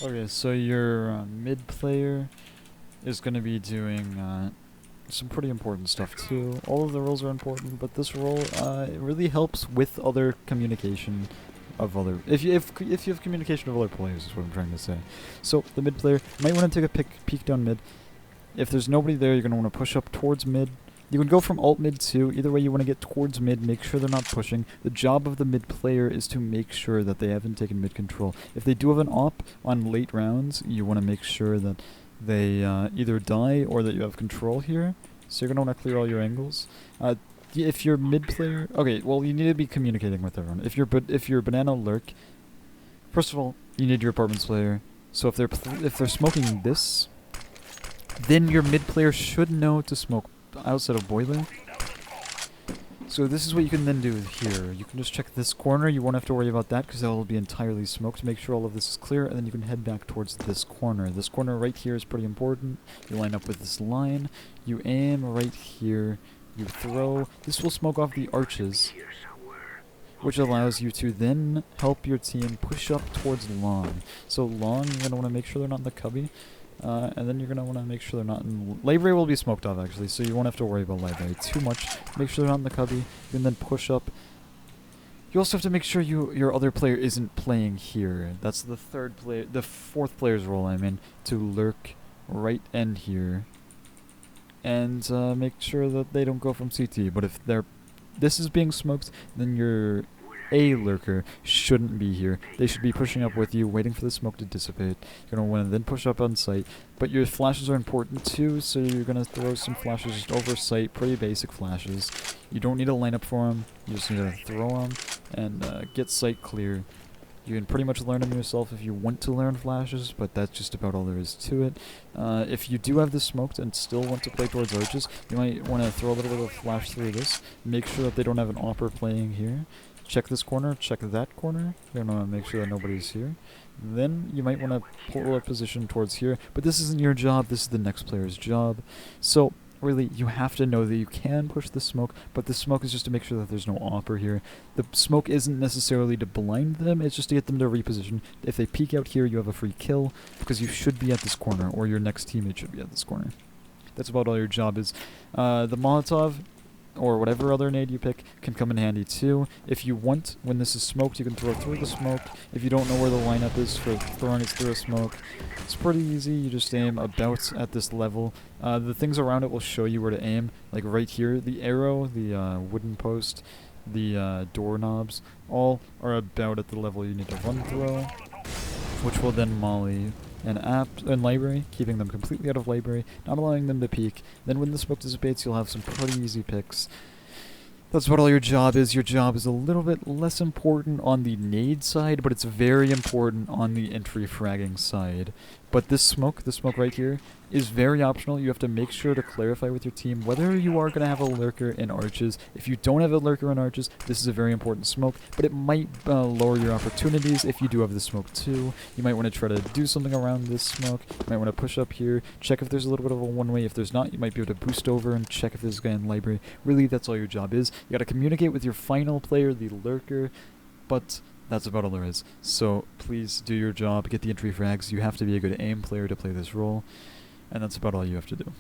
Okay, so your mid player is going to be doing some pretty important stuff too. All of the roles are important, but this role it really helps with other communication of other. If you have communication of other players, is what I'm trying to say. So the mid player might want to take a peek down mid. If there's nobody there, you're going to want to push up towards mid. You can go from alt mid too. Either way, you want to get towards mid, make sure they're not pushing. The job of the mid player is to make sure that they haven't taken mid control. If they do have an op on late rounds, you want to make sure that they either die or that you have control here. So you're going to want to clear all your angles. If you're mid player, okay, well you need to be communicating with everyone. If you're banana lurk, first of all, you need your apartments player. So if they're smoking this, then your mid player should know to smoke outside of boiler. So this is what you can then do here. You can just check this corner. You won't have to worry about that because that will be entirely smoked. Make sure all of this is clear, and then you can head back towards this corner. This corner right here is pretty important. You line up with this line. You aim right here. You throw. This will smoke off the arches, which allows you to then help your team push up towards long. So long, you're going to want to make sure they're not in the cubby. And then you're going to want to make sure they're not in... Library will be smoked off, actually, so you won't have to worry about library too much. Make sure they're not in the cubby. You can then push up. You also have to make sure your other player isn't playing here. That's the fourth player's role, I mean, to lurk right end here. And make sure that they don't go from CT. But if this is being smoked, then your A lurker shouldn't be here. They should be pushing up with you, waiting for the smoke to dissipate. You're going to want to then push up on site. But your flashes are important too, so you're going to throw some flashes just over site, pretty basic flashes. You don't need to line up for them, you just need to throw them and get site clear. You can pretty much learn them yourself if you want to learn flashes, but that's just about all there is to it. If you do have this smoked and still want to play towards arches, you might want to throw a little bit of flash through this. Make sure that they don't have an opper playing here. Check this corner, check that corner. You're going to make sure that nobody's here. Then you might want to pull a position towards here, but this isn't your job, this is the next player's job. So really, you have to know that you can push the smoke, but the smoke is just to make sure that there's no opper here. The smoke isn't necessarily to blind them, it's just to get them to reposition. If they peek out here, you have a free kill, because you should be at this corner, or your next teammate should be at this corner. That's about all your job is. The Molotov, or whatever other nade you pick, can come in handy too. If you want, when this is smoked, you can throw it through the smoke. If you don't know where the lineup is for throwing it through a smoke, it's pretty easy. You just aim about at this level. The things around it will show you where to aim. Like right here, the arrow, the wooden post, the doorknobs, all are about at the level you need to run through, which will then molly and library, keeping them completely out of library, not allowing them to peek. Then when the smoke dissipates, you'll have some pretty easy picks. That's what all your job is. Your job is a little bit less important on the nade side, but it's very important on the entry fragging side. But this smoke right here, is very optional. You have to make sure to clarify with your team whether you are going to have a lurker in arches. If you don't have a lurker in arches, this is a very important smoke, but it might lower your opportunities if you do have the smoke too. You might want to try to do something around this smoke. You might want to push up here, check if there's a little bit of a one-way. If there's not, you might be able to boost over and check if there's a guy in library. Really, that's all your job is. You got to communicate with your final player, the lurker, but that's about all there is. So please do your job, get the entry frags. You have to be a good aim player to play this role, and that's about all you have to do.